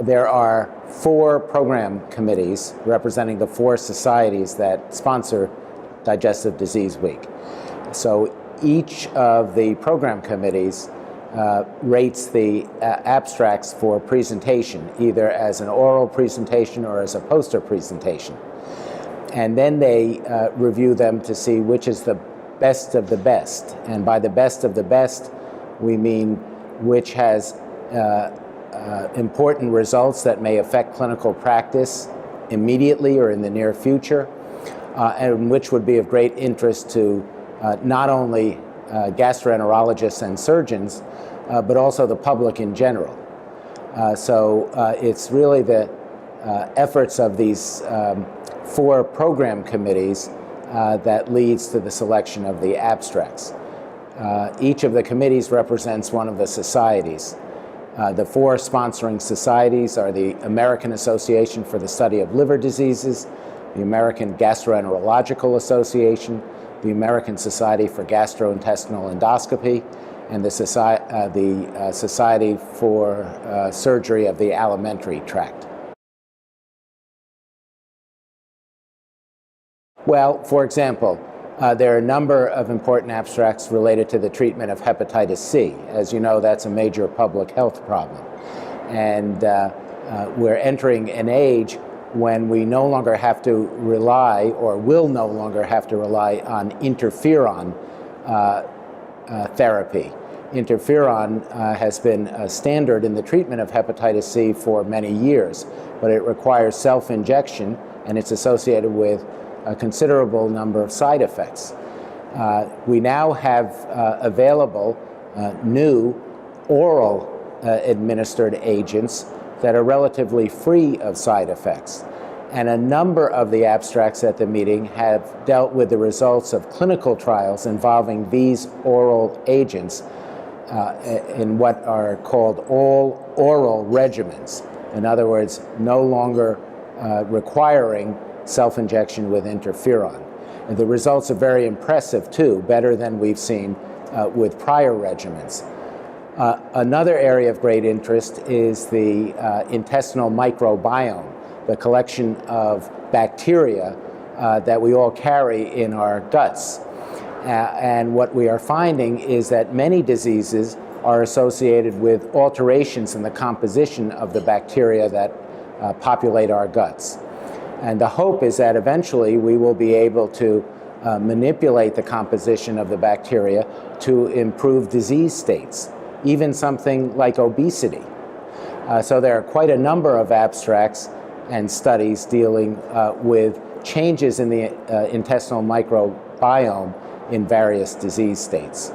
there are 4 program committees representing the 4 societies that sponsor Digestive Disease Week. So each of the program committees rates the abstracts for presentation, either as an oral presentation or as a poster presentation. And then they review them to see which is the best of the best. And by the best of the best, we mean which has important results that may affect clinical practice immediately or in the near future, and which would be of great interest to not only gastroenterologists and surgeons, but also the public in general. So it's really the efforts of these 4 program committees that leads to the selection of the abstracts. Each of the committees represents one of the societies. The 4 sponsoring societies are the American Association for the Study of Liver Diseases, the American Gastroenterological Association, the American Society for Gastrointestinal Endoscopy, and the Society for Surgery of the Alimentary Tract. Well, for example, there are a number of important abstracts related to the treatment of hepatitis C. As you know, that's a major public health problem. And we're entering an age when we no longer have to rely, or will no longer have to rely, on interferon therapy. Interferon has been a standard in the treatment of hepatitis C for many years, but it requires self-injection, and it's associated with a considerable number of side effects. We now have available new oral administered agents that are relatively free of side effects. And a number of the abstracts at the meeting have dealt with the results of clinical trials involving these oral agents in what are called all oral regimens. In other words, no longer requiring self-injection with interferon. And the results are very impressive too, better than we've seen with prior regimens. Another area of great interest is the intestinal microbiome, the collection of bacteria that we all carry in our guts. And what we are finding is that many diseases are associated with alterations in the composition of the bacteria that populate our guts. And the hope is that eventually we will be able to manipulate the composition of the bacteria to improve disease states, even something like obesity. So there are quite a number of abstracts and studies dealing with changes in the intestinal microbiome in various disease states.